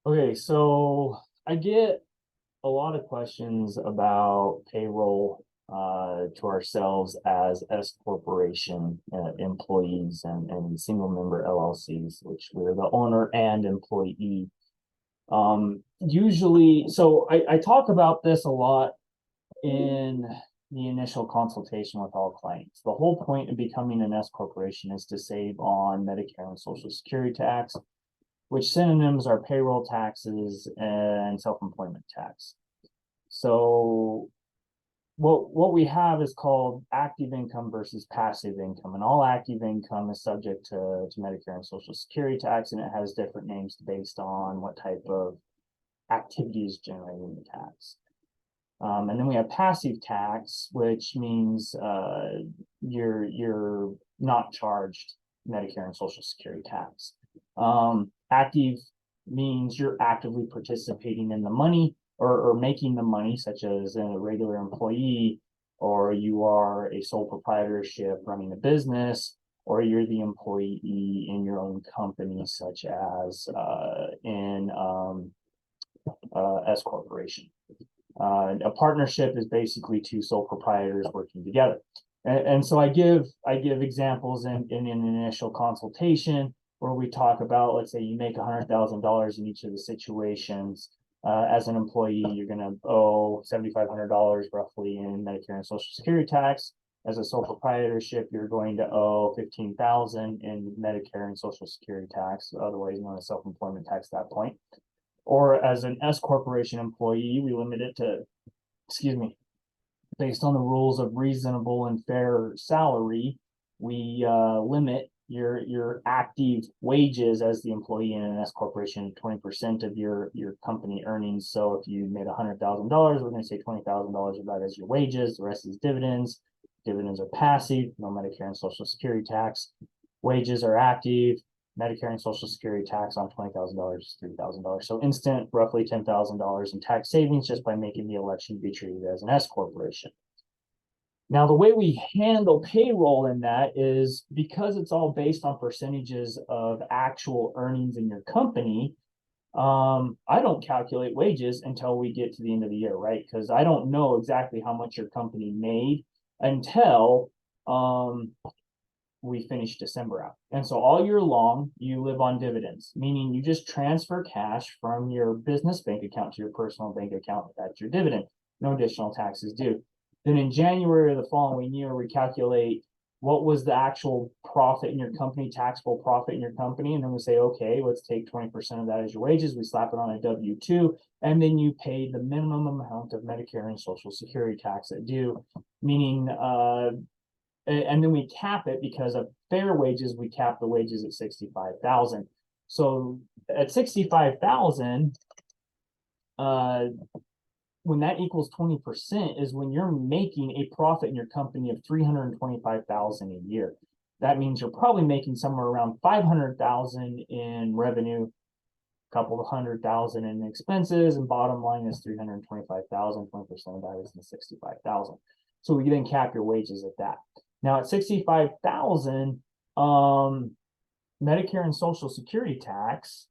Okay, so I get a lot of questions about payroll to ourselves as S corporation employees and single member LLCs, which we're the owner and employee. Usually, so I talk about this a lot in the initial consultation with all clients. The whole point of becoming an S corporation is to save on Medicare and Social Security tax, which synonyms are payroll taxes and self-employment tax. So what we have is called active income versus passive income, and all active income is subject to Medicare and Social Security tax, and it has different names based on what type of activity is generating the tax. And then we have passive tax, which means you're not charged Medicare and Social Security tax. Active means you're actively participating in the money or making the money, such as a regular employee, or you are a sole proprietorship running a business, or you're the employee in your own company, such as in S corporation. A partnership is basically two sole proprietors working together. And so I give examples in an initial consultation where we talk about, let's say you make $100,000 in each of the situations. As an employee, you're going to owe $7,500 roughly in Medicare and Social Security tax. As a sole proprietorship, you're going to owe $15,000 in Medicare and Social Security tax, otherwise known as self-employment tax at that point. Or as an S corporation employee, we limit it to, based on the rules of reasonable and fair salary, we limit your active wages as the employee in an S corporation 20% of your company earnings. So if you made $100,000, we're going to say $20,000 of that as your wages. The rest is dividends. Dividends are passive, no Medicare and Social Security tax. Wages are active. Medicare and Social Security tax on $20,000 is $3,000. So instant, roughly $10,000 in tax savings just by making the election to be treated as an S corporation. Now, the way we handle payroll in that is because it's all based on percentages of actual earnings in your company. I don't calculate wages until we get to the end of the year, right? Because I don't know exactly how much your company made until we finish December out. And so all year long, you live on dividends, meaning you just transfer cash from your business bank account to your personal bank account. That's your dividend. No additional taxes due. Then in January of the following year, we calculate what was the actual profit in your company, taxable profit in your company. And then we say, okay, let's take 20% of that as your wages. We slap it on a W-2, and then you pay the minimum amount of Medicare and Social Security tax that due, meaning and then we cap it because of fair wages. We cap the wages at 65,000. So at 65,000, when that equals 20% is when you're making a profit in your company of 325,000 a year. That means you're probably making somewhere around 500,000 in revenue, a couple of 100,000 in expenses, and bottom line is 325,000. 20% of that is in 65,000. So we then cap your wages at that. Now at 65,000, Medicare and Social Security tax,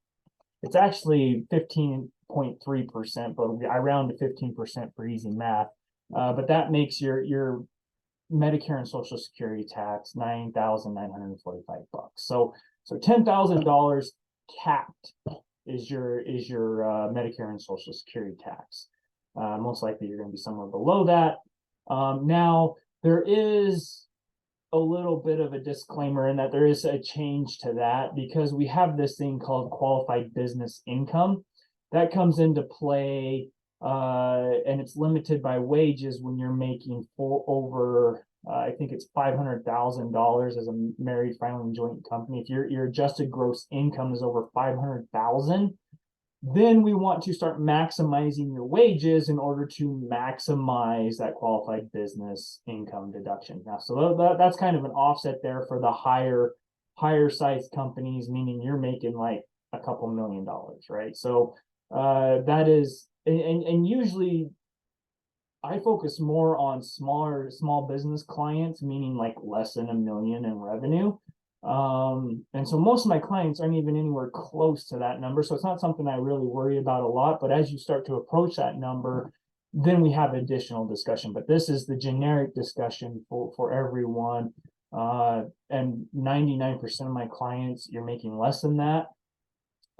it's actually 15.3%, but I round to 15% for easy math. But that makes your Medicare and Social Security tax $9,945. So $10,000 capped is your Medicare and Social Security tax. Most likely you're going to be somewhere below that. Now there is a little bit of a disclaimer in that there is a change to that because we have this thing called qualified business income that comes into play, and it's limited by wages when you're making over I think it's $500,000 as a married filing joint company. If your adjusted gross income is over 500,000, then we want to start maximizing your wages in order to maximize that qualified business income deduction. Now, so that's kind of an offset there for the higher sized companies, meaning you're making like a couple $1 million, right? So that is, and usually I focus more on small business clients, meaning like less than $1 million in revenue. And so most of my clients aren't even anywhere close to that number. So it's not something I really worry about a lot, but as you start to approach that number, then we have additional discussion. But this is the generic discussion for everyone. And 99% of my clients, you're making less than that.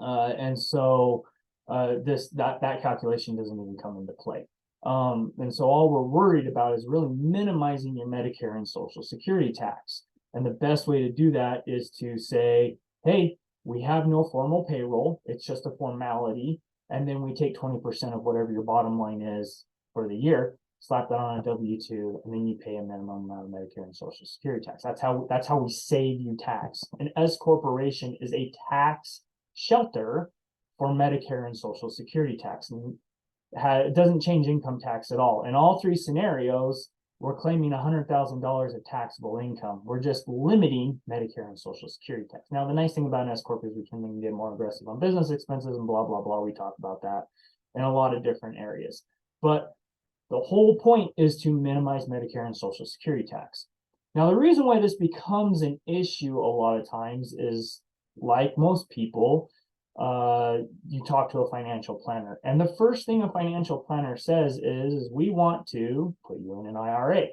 And so that calculation doesn't even come into play. And so all we're worried about is really minimizing your Medicare and Social Security tax. And the best way to do that is to say, hey, we have no formal payroll. It's just a formality. And then we take 20% of whatever your bottom line is for the year, slap that on a W-2, and then you pay a minimum amount of Medicare and Social Security tax. That's how we save you tax. An S corporation is a tax shelter for Medicare and Social Security tax. And it doesn't change income tax at all. In all three scenarios, we're claiming $100,000 of taxable income. We're just limiting Medicare and Social Security tax. Now, the nice thing about an S corp is we can get more aggressive on business expenses and blah, blah, blah. We talk about that in a lot of different areas. But the whole point is to minimize Medicare and Social Security tax. Now, the reason why this becomes an issue a lot of times is, like most people, you talk to a financial planner, and the first thing a financial planner says is we want to put you in an IRA.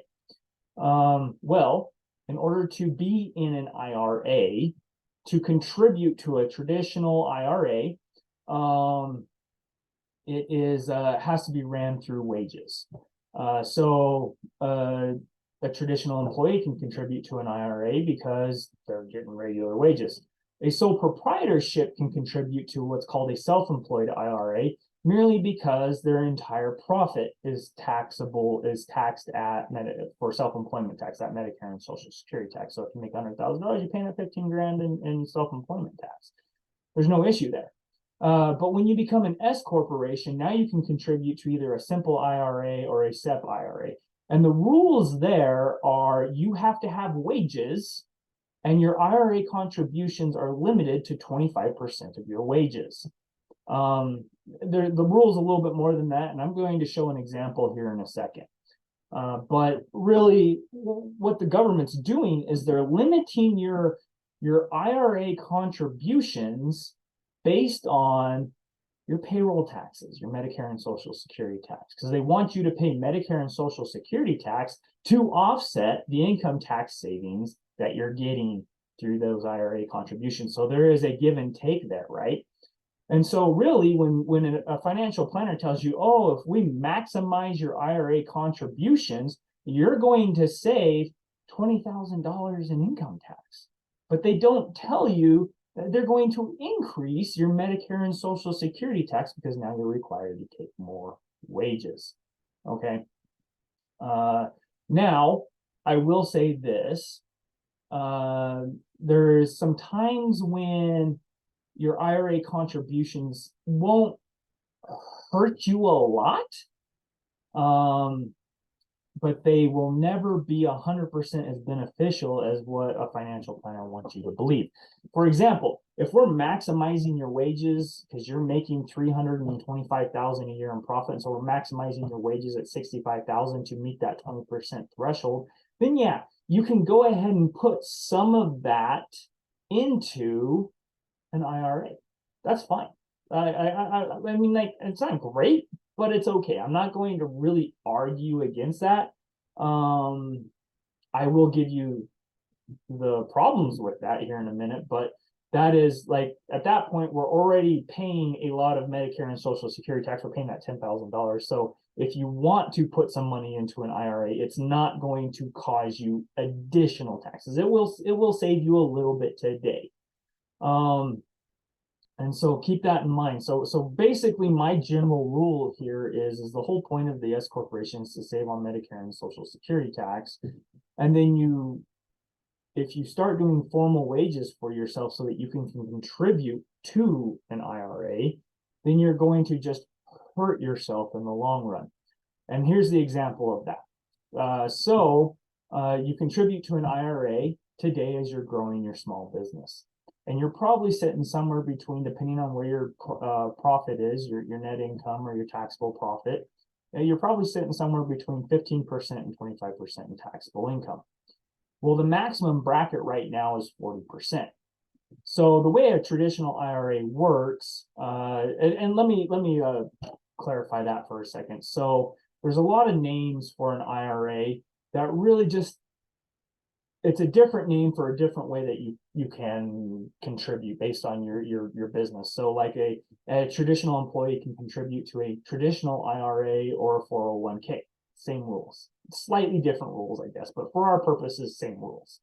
Well, in order to be in an IRA, to contribute to a traditional IRA, it is has to be ran through wages. So a traditional employee can contribute to an IRA because they're getting regular wages. A sole proprietorship can contribute to what's called a self-employed IRA merely because their entire profit is taxed at for self-employment tax, at Medicare and Social Security tax. So if you make $100,000, you're paying $15,000 in self-employment tax. There's no issue there. But when you become an S corporation, now you can contribute to either a simple IRA or a SEP IRA. And the rules there are you have to have wages, and your IRA contributions are limited to 25% of your wages. The rule is a little bit more than that, and I'm going to show an example here in a second. But really, what the government's doing is they're limiting your IRA contributions based on your payroll taxes, your Medicare and Social Security tax, because they want you to pay Medicare and Social Security tax to offset the income tax savings that you're getting through those IRA contributions. So there is a give and take there, right? And so really, when a financial planner tells you, oh, if we maximize your IRA contributions, you're going to save $20,000 in income tax. But they don't tell you that they're going to increase your Medicare and Social Security tax because now you're required to take more wages. Okay. Now, I will say this. There's some times when your IRA contributions won't hurt you a lot, but they will never be 100% as beneficial as what a financial planner wants you to believe. For example, if we're maximizing your wages because you're making $325,000 a year in profit, and so we're maximizing your wages at $65,000 to meet that 20% threshold, then yeah, you can go ahead and put some of that into an IRA. That's fine. I mean, like, it's not great, but it's okay. I'm not going to really argue against that. I will give you the problems with that here in a minute, but that is like, at that point, we're already paying a lot of Medicare and Social Security tax. We're paying that $10,000. So if you want to put some money into an IRA, it's not going to cause you additional taxes. It will save you a little bit today. And so keep that in mind. So basically my general rule here is the whole point of the S corporation is to save on Medicare and Social Security tax. And then if you start doing formal wages for yourself so that you can contribute to an IRA, then you're going to just hurt yourself in the long run. And here's the example of that. You contribute to an IRA today as you're growing your small business. And you're probably sitting somewhere between, depending on where your profit is, your net income or your taxable profit, you're probably sitting somewhere between 15% and 25% in taxable income. Well, the maximum bracket right now is 40%. So the way a traditional IRA works, and let me clarify that for a second. So there's a lot of names for an IRA that really just, it's a different name for a different way that you can contribute based on your business. So like a traditional employee can contribute to a traditional IRA or a 401k. Same rules, slightly different rules, I guess, but for our purposes, same rules.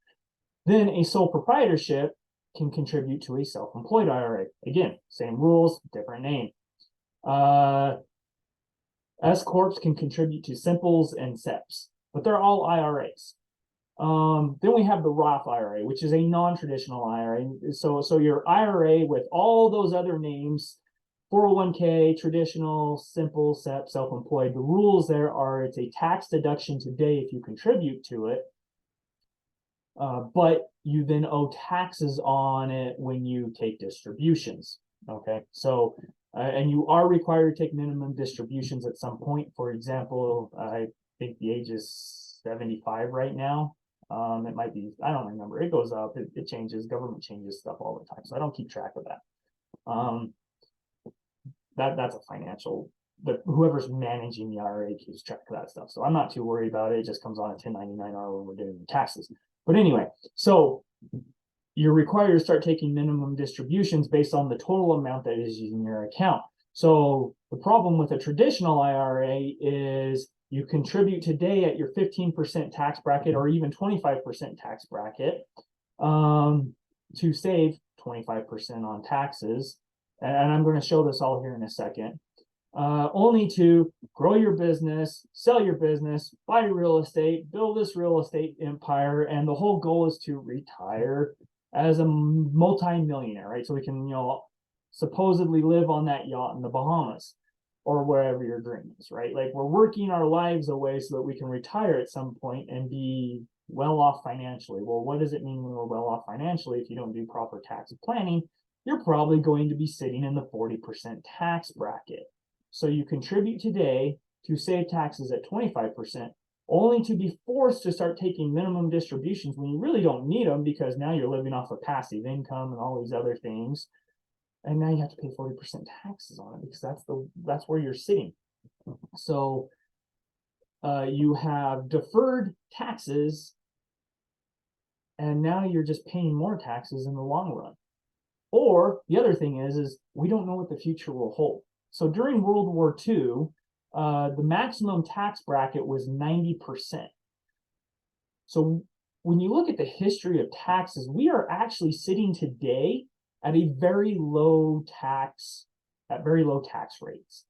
Then a sole proprietorship can contribute to a self-employed IRA. Again, same rules, different name. S corps can contribute to simples and SEPs, but they're all IRAs. Then we have the Roth IRA, which is a non-traditional IRA. So your IRA with all those other names, 401k, traditional, simple, SEP, self-employed. The rules there are it's a tax deduction today if you contribute to it, but you then owe taxes on it when you take distributions. Okay, so and you are required to take minimum distributions at some point. For example, I think the age is 75 right now. It might be, I don't remember. It goes up, it changes, government changes stuff all the time. So I don't keep track of that. That's a financial, but whoever's managing the IRA keeps track of that stuff. So I'm not too worried about it. It just comes on a 1099-R when we're doing the taxes. But anyway, so you're required to start taking minimum distributions based on the total amount that is in your account. So the problem with a traditional IRA is you contribute today at your 15% tax bracket or even 25% tax bracket to save 25% on taxes. And I'm going to show this all here in a second. Only to grow your business, sell your business, buy real estate, build this real estate empire. And the whole goal is to retire as a multi-millionaire, right? So we can, supposedly live on that yacht in the Bahamas or wherever your dream is, right? Like we're working our lives away so that we can retire at some point and be well off financially. Well, what does it mean when we're well off financially? If you don't do proper tax planning, you're probably going to be sitting in the 40% tax bracket. So you contribute today to save taxes at 25%, only to be forced to start taking minimum distributions when you really don't need them because now you're living off of passive income and all these other things. And now you have to pay 40% taxes on it because that's where you're sitting. So you have deferred taxes, and now you're just paying more taxes in the long run. Or the other thing is we don't know what the future will hold. So during World War II, the maximum tax bracket was 90%. So when you look at the history of taxes, we are actually sitting today at a very low tax rates,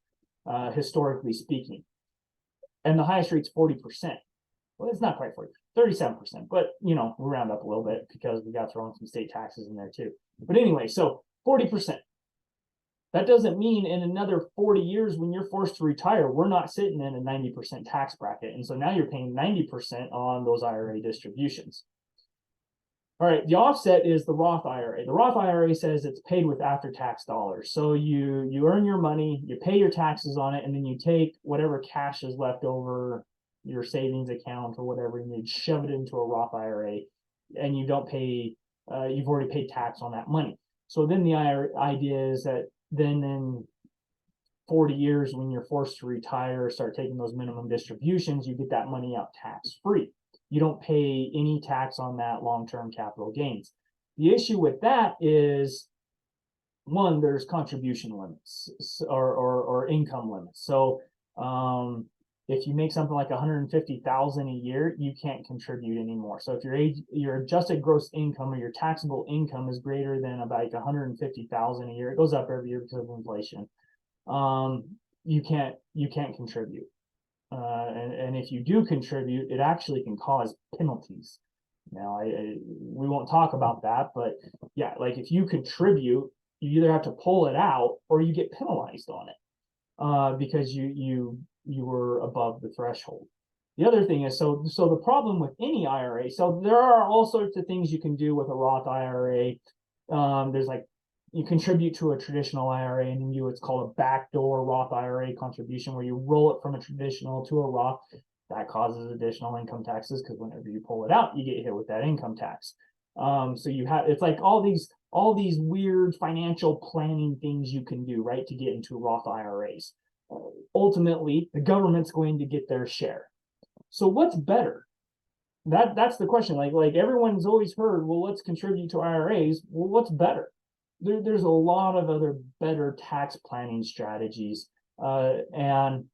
historically speaking. And the highest rate's 40%. Well, it's not quite 40, 37%, but we round up a little bit because we got thrown some state taxes in there too. But anyway, so 40%. That doesn't mean in another 40 years when you're forced to retire, we're not sitting in a 90% tax bracket. And so now you're paying 90% on those IRA distributions. All right, the offset is the Roth IRA. The Roth IRA says it's paid with after-tax dollars. So you earn your money, you pay your taxes on it, and then you take whatever cash is left over your savings account or whatever, and you shove it into a Roth IRA, and you don't pay, you've already paid tax on that money. So then the idea is that then in 40 years, when you're forced to retire, start taking those minimum distributions, you get that money out tax-free. You don't pay any tax on that long-term capital gains. The issue with that is, one, there's contribution limits or income limits. So if you make something like $150,000 a year, you can't contribute anymore. So if your adjusted gross income or your taxable income is greater than about $150,000 a year, it goes up every year because of inflation. You can't contribute. And if you do contribute, it actually can cause penalties. Now, we won't talk about that, but yeah, like if you contribute, you either have to pull it out or you get penalized on it because you were above the threshold. The other thing is, so the problem with any IRA, so there are all sorts of things you can do with a Roth IRA. There's like, you contribute to a traditional IRA and then it's called a backdoor Roth IRA contribution where you roll it from a traditional to a Roth. that causes additional income taxes because whenever you pull it out, you get hit with that income tax. So you have, it's like all these weird financial planning things you can do, right, to get into Roth IRAs. Ultimately, the government's going to get their share. So what's better? That's the question. Like everyone's always heard, well, let's contribute to IRAs. Well, what's better? There's a lot of other better tax planning strategies. And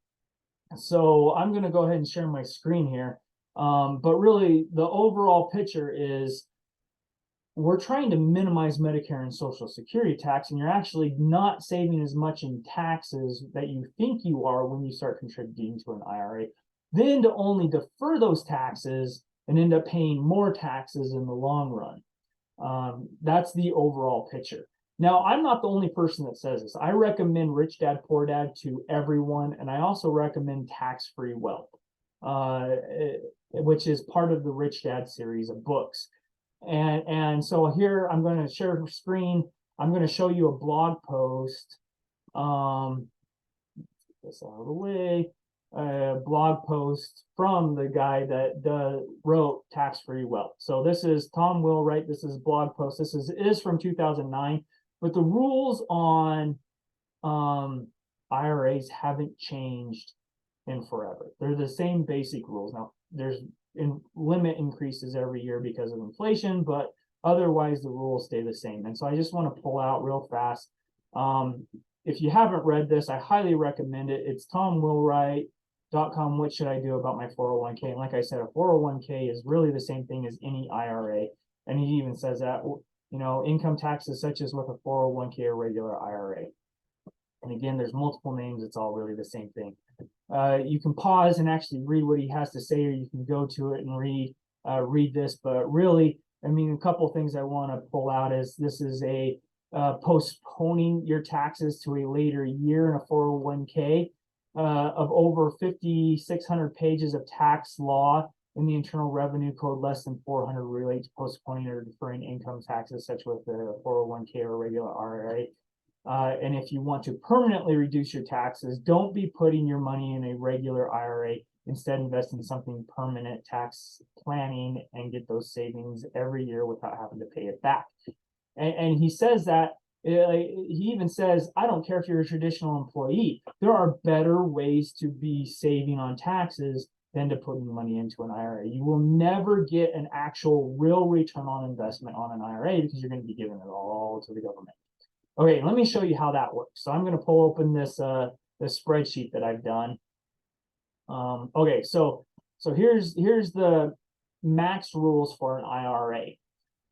so I'm going to go ahead and share my screen here. But really, the overall picture is we're trying to minimize Medicare and Social Security tax, and you're actually not saving as much in taxes that you think you are when you start contributing to an IRA, then to only defer those taxes and end up paying more taxes in the long run. That's the overall picture. Now, I'm not the only person that says this. I recommend Rich Dad, Poor Dad to everyone, and I also recommend Tax-Free Wealth, which is part of the Rich Dad series of books. And so here I'm going to share the screen. I'm going to show you a blog post. Get this out of the way. Blog post from the guy that wrote Tax-Free Wealth. So this is Tom Willwright. This is a blog post. This is from 2009, but the rules on IRAs haven't changed in forever. They're the same basic rules. Now there's limit increases every year because of inflation, but otherwise the rules stay the same. And so I just want to pull out real fast. If you haven't read this, I highly recommend it. It's TomWillwright.com. What should I do about my 401k? And like I said, a 401k is really the same thing as any IRA. And he even says that, you know, income taxes such as with a 401k or regular IRA. And again, there's multiple names. It's all really the same thing. You can pause and actually read what he has to say, or you can go to it and read this. But really, I mean, a couple of things I want to pull out is this is a postponing your taxes to a later year in a 401k of over 5,600 pages of tax law in the Internal Revenue Code. Less than 400 relate to postponing or deferring income taxes, such with the 401k or regular IRA. And if you want to permanently reduce your taxes, don't be putting your money in a regular IRA. Instead, invest in something permanent, tax planning, and get those savings every year without having to pay it back. And he says that, he even says, I don't care if you're a traditional employee, there are better ways to be saving on taxes than to putting money into an IRA. You will never get an actual real return on investment on an IRA because you're going to be giving it all to the government. Okay, let me show you how that works. So I'm going to pull open this spreadsheet that I've done. Okay, so here's the max rules for an IRA.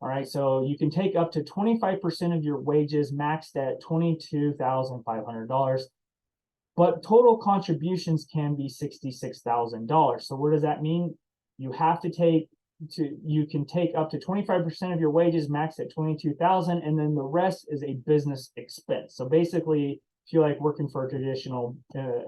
All right, so you can take up to 25% of your wages, maxed at $22,500, but total contributions can be $66,000. So what does that mean? You have to you can take up to 25% of your wages, maxed at $22,000, and then the rest is a business expense. So basically, if you like working for a traditional,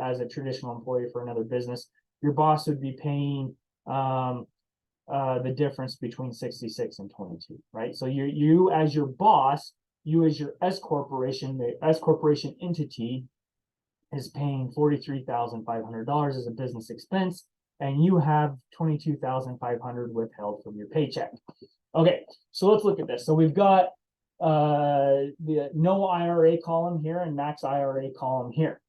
as a traditional employee for another business, your boss would be paying the difference between 66 and 22, right? So you as your boss, you as your S corporation, the S corporation entity is paying $43,500 as a business expense, and you have $22,500 withheld from your paycheck. Okay, so let's look at this. So we've got the no IRA column here and max IRA column here.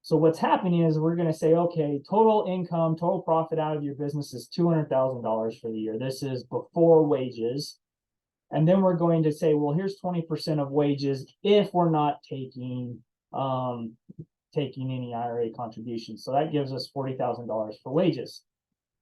So what's happening is we're going to say, okay, total income, total profit out of your business is $200,000 for the year. This is before wages. And then we're going to say, well, here's 20% of wages if we're not taking any IRA contributions. So that gives us $40,000 for wages.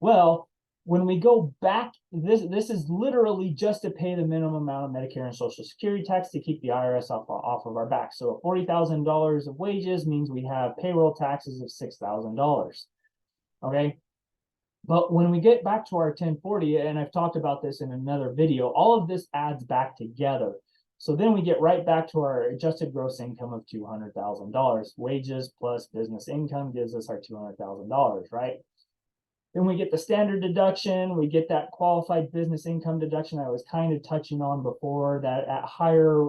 Well, when we go back, this is literally just to pay the minimum amount of Medicare and Social Security tax to keep the IRS off of our back. So $40,000 of wages means we have payroll taxes of $6,000. Okay. But when we get back to our 1040, and I've talked about this in another video, all of this adds back together. So then we get right back to our adjusted gross income of $200,000. Wages plus business income gives us our $200,000, right? Then we get the standard deduction, we get that qualified business income deduction I was kind of touching on before, that at higher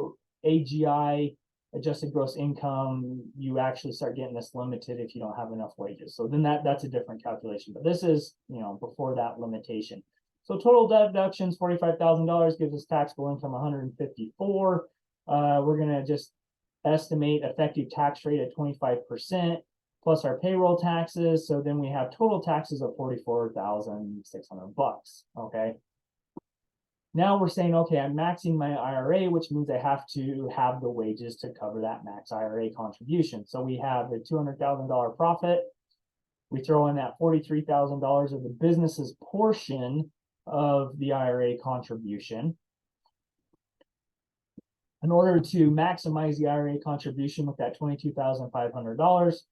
AGI adjusted gross income, you actually start getting this limited if you don't have enough wages. So then that's a different calculation, but this is, before that limitation. So total deductions, $45,000 gives us taxable income 154. We're gonna just estimate effective tax rate at 25% plus our payroll taxes. So then we have total taxes of $44,600. Okay. Now we're saying, okay, I'm maxing my IRA, which means I have to have the wages to cover that max IRA contribution. So we have the $200,000 profit. We throw in that $43,000 of the business's portion of the IRA contribution. In order to maximize the IRA contribution with that $22,500,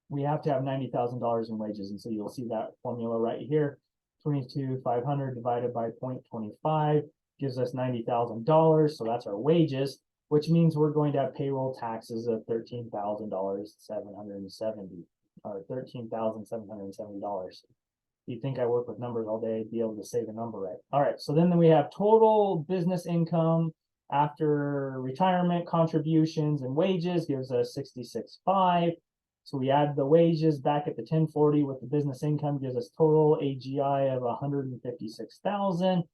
we have to have $90,000 in wages. And so you'll see that formula right here. 22,500 divided by 0.25 gives us $90,000. So that's our wages, which means we're going to have payroll taxes of $13,770 or $13,770. You'd think I work with numbers all day, be able to say the number right. All right, so then we have total business income after retirement contributions and wages gives us 66.5. So we add the wages back at the 1040 with the business income gives us total AGI of 156,000.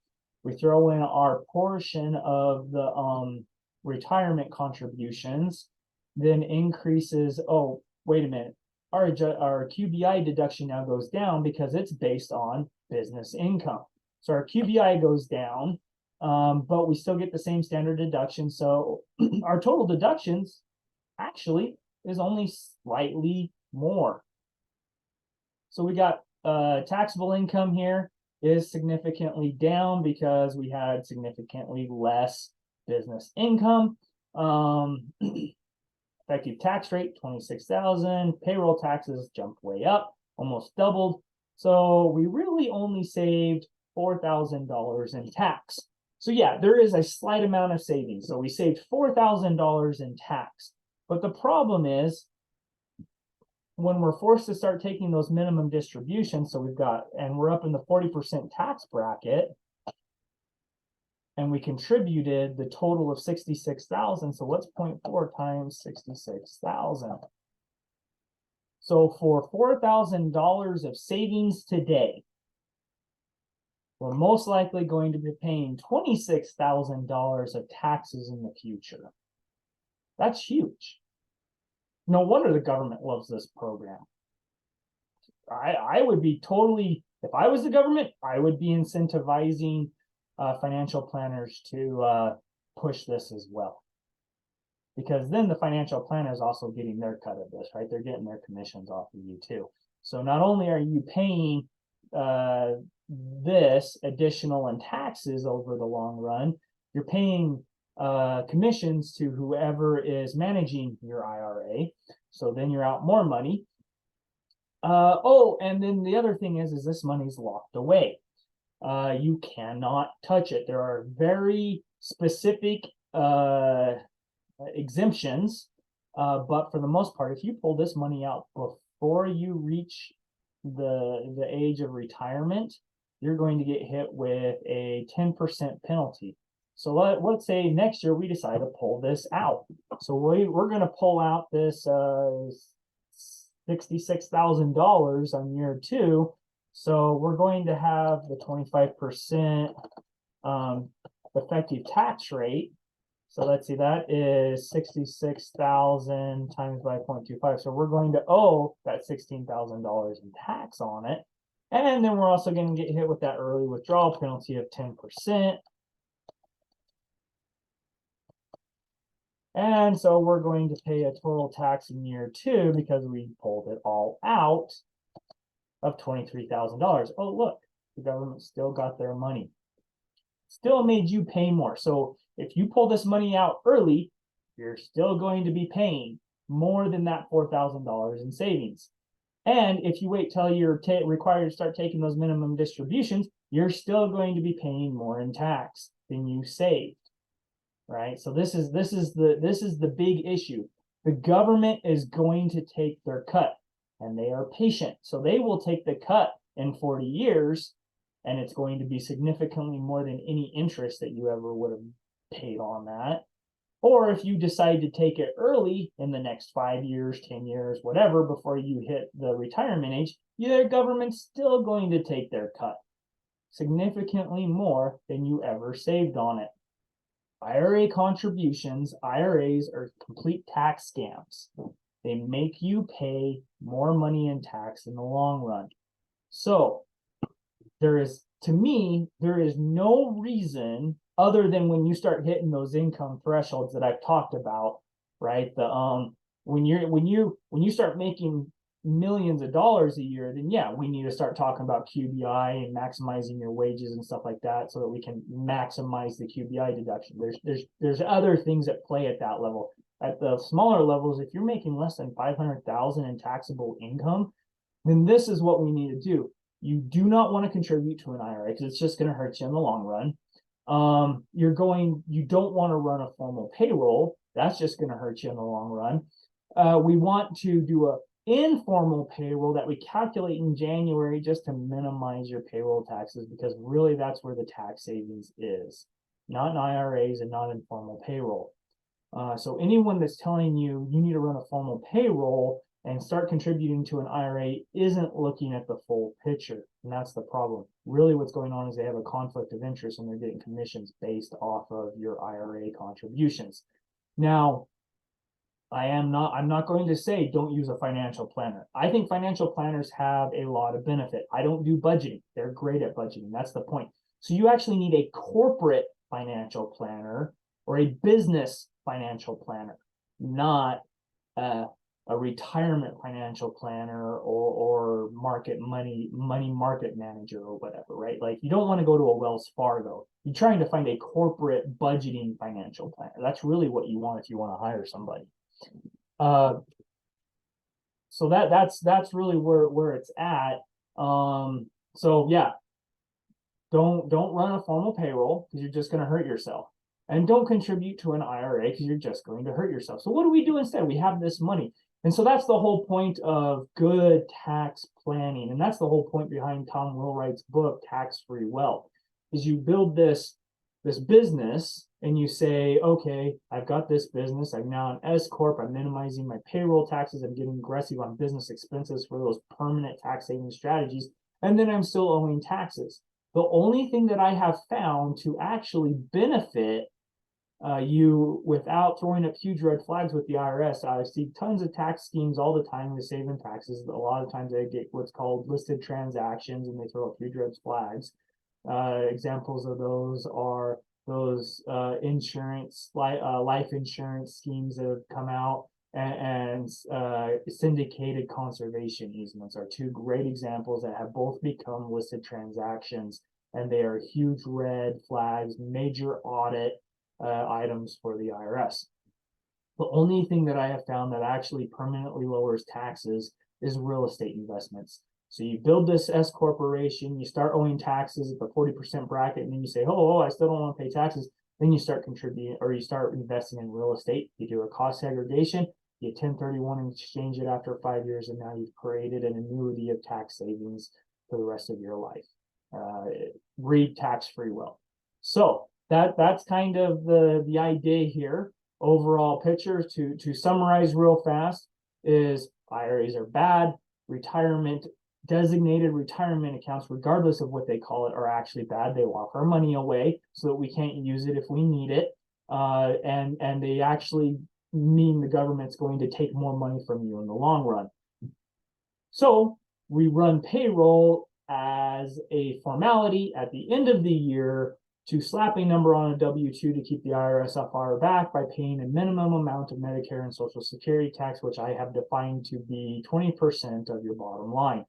We throw in our portion of the retirement contributions, then increases. Oh, wait a minute. Our QBI deduction now goes down because it's based on business income. So our QBI goes down, but we still get the same standard deduction. So our total deductions actually is only slightly more. So we got taxable income here is significantly down because we had significantly less business income. Effective tax rate, 26,000. Payroll taxes jumped way up, almost doubled. So we really only saved $4,000 in tax. So yeah, there is a slight amount of savings. So we saved $4,000 in tax. But the problem is when we're forced to start taking those minimum distributions, so we're up in the 40% tax bracket, and we contributed the total of 66,000. So what's 0.4 times 66,000? So for $4,000 of savings today, we're most likely going to be paying $26,000 of taxes in the future. That's huge. No wonder the government loves this program. I would be totally, if I was the government, I would be incentivizing financial planners to push this as well. Because then the financial planner is also getting their cut of this, right? They're getting their commissions off of you too. So not only are you paying this additional in taxes over the long run, you're paying commissions to whoever is managing your IRA. So then you're out more money. And then the other thing is this money's locked away. You cannot touch it. There are very specific exemptions, but for the most part, if you pull this money out before you reach the age of retirement, you're going to get hit with a 10% penalty. So let's say next year we decide to pull this out. So we're going to pull out this $66,000 on year 2. So we're going to have the 25% effective tax rate. So let's see, that is 66,000 times by 0.25. So we're going to owe that $16,000 in tax on it. And then we're also going to get hit with that early withdrawal penalty of 10%. And so we're going to pay a total tax in year 2 because we pulled it all out of $23,000. Oh, look, the government still got their money. Still made you pay more. So if you pull this money out early, you're still going to be paying more than that $4,000 in savings. And if you wait till you're required to start taking those minimum distributions, you're still going to be paying more in tax than you saved. Right? So this is the big issue. The government is going to take their cut, and they are patient. So they will take the cut in 40 years, and it's going to be significantly more than any interest that you ever would have paid on that. Or if you decide to take it early in the next 5 years, 10 years, whatever, before you hit the retirement age, your government's still going to take their cut, significantly more than you ever saved on it. IRA contributions, IRAs, are complete tax scams. They make you pay more money in tax in the long run. So to me, there is no reason other than when you start hitting those income thresholds that I've talked about, right? When you start making millions of dollars a year, then yeah, we need to start talking about QBI and maximizing your wages and stuff like that so that we can maximize the QBI deduction. There's other things at play at that level. At the smaller levels, if you're making less than 500,000 in taxable income, then this is what we need to do. You do not want to contribute to an IRA because it's just going to hurt you in the long run. You don't want to run a formal payroll. That's just going to hurt you in the long run. We want to do a informal payroll that we calculate in January just to minimize your payroll taxes, because really that's where the tax savings is, not in IRAs and not in formal payroll. So anyone that's telling you need to run a formal payroll and start contributing to an IRA isn't looking at the full picture, and that's the problem. Really what's going on is they have a conflict of interest and they're getting commissions based off of your IRA contributions. Now, I'm not going to say don't use a financial planner. I think financial planners have a lot of benefit. I don't do budgeting. They're great at budgeting. That's the point. So you actually need a corporate financial planner or a business financial planner, not a retirement financial planner or money market manager or whatever, right? Like, you don't want to go to a Wells Fargo. You're trying to find a corporate budgeting financial planner. That's really what you want if you want to hire somebody. So that's really where it's at. So yeah, don't run a formal payroll because you're just going to hurt yourself, and don't contribute to an IRA because you're just going to hurt yourself. So what do we do instead? We have this money. And so that's the whole point of good tax planning. And that's the whole point behind Tom Wheelwright's book, Tax-Free Wealth, is you build this business and you say, okay, I've got this business. I'm now an S Corp. I'm minimizing my payroll taxes. I'm getting aggressive on business expenses for those permanent tax saving strategies. And then I'm still owing taxes. The only thing that I have found to actually benefit you without throwing up huge red flags with the IRS. I see tons of tax schemes all the time to save in taxes. A lot of times they get what's called listed transactions and they throw up huge red flags. Examples of those are those insurance, life insurance schemes that have come out, and syndicated conservation easements are two great examples that have both become listed transactions, and they are huge red flags, major audit items for the IRS. The only thing that I have found that actually permanently lowers taxes is real estate investments. So you build this S corporation, you start owing taxes at the 40% bracket, and then you say, oh, I still don't want to pay taxes. Then you start contributing, or you start investing in real estate. You do a cost segregation, you 1031 and exchange it after 5 years, and now you've created an annuity of tax savings for the rest of your life. Read Tax-Free Wealth. So that's kind of the idea here. Overall picture to summarize real fast is IRAs are bad. Designated retirement accounts, regardless of what they call it, are actually bad. They lock our money away so that we can't use it if we need it. And they actually mean the government's going to take more money from you in the long run. So we run payroll as a formality at the end of the year to slap a number on a W-2 to keep the IRS off our back by paying a minimum amount of Medicare and Social Security tax, which I have defined to be 20% of your bottom line,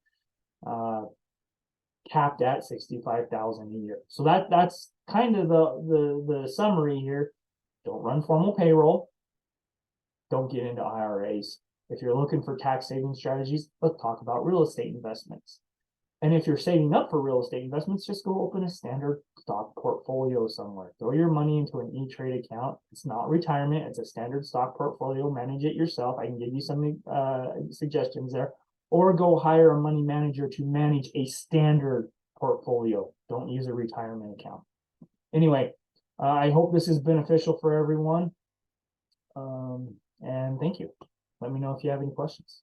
capped at $65,000 a year. So that's kind of the summary here. Don't run formal payroll. Don't get into IRAs. If you're looking for tax saving strategies, let's talk about real estate investments. And if you're saving up for real estate investments, just go open a standard stock portfolio somewhere. Throw your money into an E-Trade account. It's not retirement. It's a standard stock portfolio. Manage it yourself. I can give you some suggestions there. Or go hire a money manager to manage a standard portfolio. Don't use a retirement account. Anyway, I hope this is beneficial for everyone. And thank you. Let me know if you have any questions.